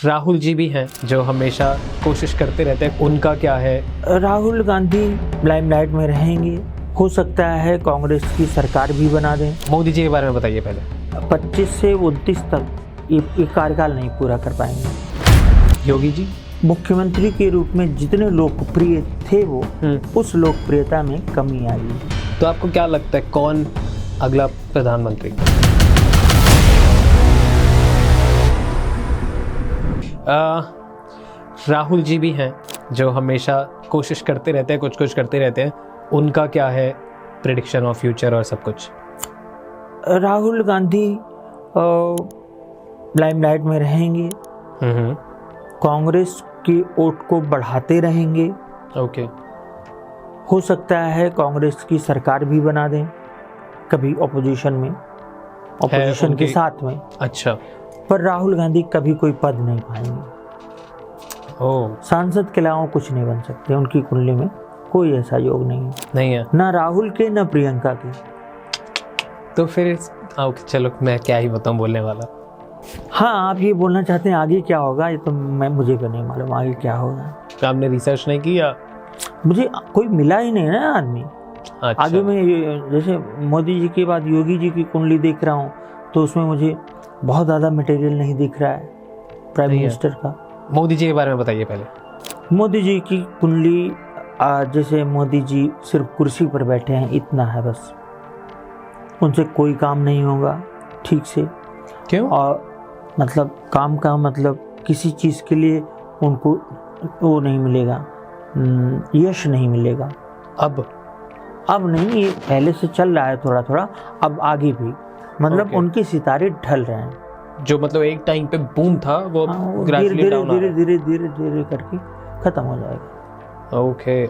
राहुल जी भी हैं जो हमेशा कोशिश करते रहते हैं, उनका क्या है? राहुल गांधी लाइमलाइट में रहेंगे, हो सकता है कांग्रेस की सरकार भी बना दें। मोदी जी के बारे में बताइए पहले। 25 से 29 तक ये कार्यकाल नहीं पूरा कर पाएंगे। योगी जी मुख्यमंत्री के रूप में जितने लोकप्रिय थे वो उस लोकप्रियता में कमी आई। तो आपको क्या लगता है कौन अगला प्रधानमंत्री? राहुल जी भी हैं जो हमेशा कोशिश करते रहते हैं, कुछ करते रहते हैं, उनका क्या है प्रेडिक्शन ऑफ फ्यूचर और सब कुछ? राहुल गांधी लाइमलाइट में रहेंगे, कांग्रेस की वोट को बढ़ाते रहेंगे। ओके। हो सकता है कांग्रेस की सरकार भी बना दें कभी ऑपोजिशन के साथ में। अच्छा। पर राहुल गांधी कभी कोई पद नहीं पाएंगे। सांसद के अलावा कुछ नहीं बन सकते, उनकी कुंडली में कोई ऐसा योग नहीं है। ना राहुल के ना प्रियंका के। तो फिर चलो मैं क्या ही बताऊं बोलने वाला। हाँ, आप ये बोलना चाहते हैं आगे क्या होगा, ये तो मुझे भी नहीं मालूम आगे क्या होगा। तो आपने रिसर्च नहीं किया? मुझे कोई मिला ही नहीं ना आदमी। अच्छा। आगे मैं जैसे मोदी जी के बाद योगी जी की कुंडली देख रहा हूँ तो उसमें मुझे बहुत ज़्यादा मटेरियल नहीं दिख रहा है प्राइम मिनिस्टर का। मोदी जी के बारे में बताइए पहले। मोदी जी की कुंडली जैसे मोदी जी सिर्फ कुर्सी पर बैठे हैं, इतना है बस। उनसे कोई काम नहीं होगा ठीक से। क्यों? और मतलब काम का मतलब किसी चीज़ के लिए उनको वो नहीं मिलेगा, यश नहीं मिलेगा। अब नहीं, ये पहले से चल रहा है थोड़ा थोड़ा, अब आगे भी मतलब उनके सितारे ढल रहे हैं। जो मतलब एक टाइम पे बूम था वो धीरे करके खत्म हो जाएगा। ओके।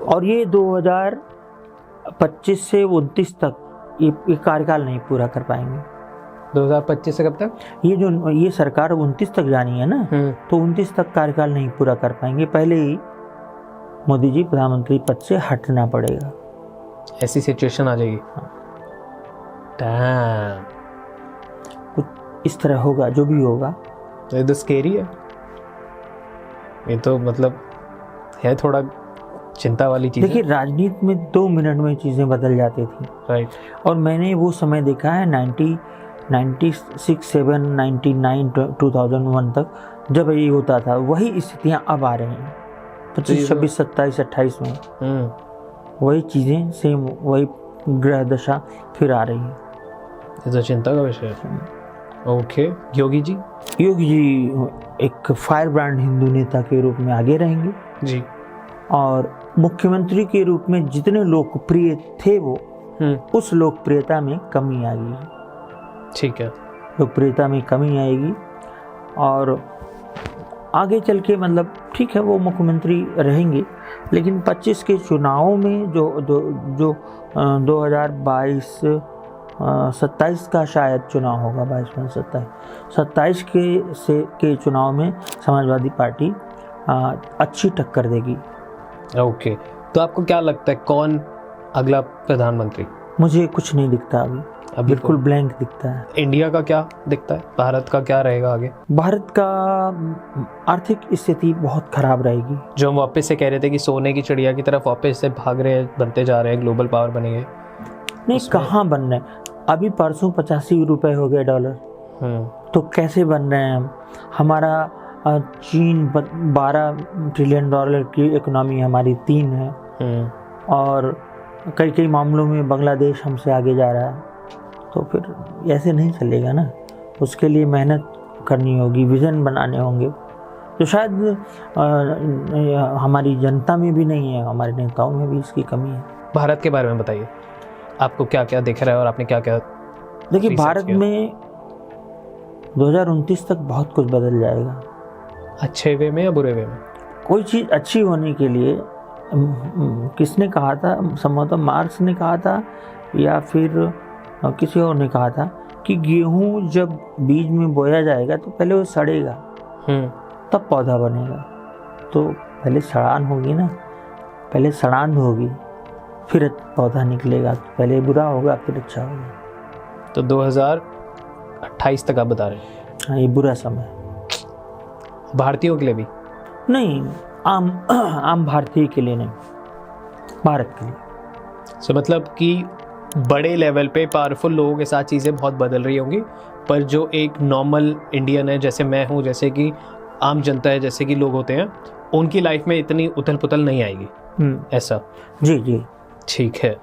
और ये 2025 से 29 तक ये कार्यकाल नहीं पूरा कर पाएंगे। 2025 से कब तक? ये सरकार 29 तक जानी है ना, तो 29 तक कार्यकाल नहीं पूरा कर पाएंगे। पहले ही मोदी जी प्रधानमंत्री पद से हटना पड़ेगा। ऐसी सिचुएशन आ जाएगी। कुछ इस तरह होगा जो भी होगा। तो ये तो स्केरी है, ये तो मतलब है थोड़ा चिंता वाली चीज़। देखिए, राजनीति में 2 मिनट में चीज़ें बदल जाती थी। राइट। और मैंने वो समय देखा है 96, 7, 99, 2001 तक जब ये होता था, वही स्थितियाँ अब आ रही हैं 25, 26, 27, 28 में। वही चीज़ें सेम, वही ग्रह दशा फिर आ रही है। ये तो चिंता का विषय है। ओके। योगी जी एक फायर ब्रांड हिंदू नेता के रूप में आगे रहेंगे जी। और मुख्यमंत्री के रूप में जितने लोकप्रिय थे वो उस लोकप्रियता में कमी आएगी। ठीक है। लोकप्रियता में कमी आएगी और आगे चल के मतलब ठीक है वो मुख्यमंत्री रहेंगे, लेकिन 25 के चुनावों में जो 2022 27 का शायद चुनाव होगा, 27 के चुनाव में समाजवादी पार्टी अच्छी टक्कर देगी। ओके। तो आपको क्या लगता है कौन अगला प्रधानमंत्री? मुझे कुछ नहीं दिखता अभी बिल्कुल ब्लैंक दिखता है। इंडिया का क्या दिखता है? भारत का क्या रहेगा आगे? भारत का आर्थिक स्थिति बहुत खराब रहेगी। जो हम वापस से कह रहे थे कि सोने की चिड़िया की तरफ वापस से भाग रहे हैं, बनते जा रहे हैं, ग्लोबल पावर बनेंगे। नहीं, कहाँ बन रहे? अभी परसों 85 रुपए हो गए डॉलर। तो कैसे बन रहे हैं हम? हमारा चीन 12 ट्रिलियन डॉलर की इकोनॉमी, हमारी 3 है। और कई मामलों में बांग्लादेश हमसे आगे जा रहा है। तो फिर ऐसे नहीं चलेगा ना, उसके लिए मेहनत करनी होगी, विज़न बनाने होंगे, तो शायद हमारी जनता में भी नहीं है, हमारे नेताओं में भी इसकी कमी है। भारत के बारे में बताइए, आपको क्या क्या दिख रहा है और आपने क्या क्या? देखिए, भारत में 2029 तक बहुत कुछ बदल जाएगा। अच्छे वे में या बुरे वे में? कोई चीज़ अच्छी होने के लिए किसने कहा था, संभवतः मार्क्स ने कहा था या फिर किसी और ने कहा था कि गेहूं जब बीज में बोया जाएगा तो पहले वो सड़ेगा तब पौधा बनेगा। तो पहले सड़ान होगी ना, पहले सड़ान होगी फिर पौधा निकलेगा। तो पहले बुरा होगा फिर अच्छा होगा। तो 2028 तक आप बता रहे हैं? हाँ, ये बुरा समय। भारतीयों के लिए भी? नहीं, आम भारतीय के लिए नहीं, भारत के लिए। सो मतलब कि बड़े लेवल पे पावरफुल लोगों के साथ चीज़ें बहुत बदल रही होंगी, पर जो एक नॉर्मल इंडियन है, जैसे मैं हूँ, जैसे कि आम जनता है, जैसे कि लोग होते हैं, उनकी लाइफ में इतनी उथल पुथल नहीं आएगी। ऐसा? जी जी। ठीक है।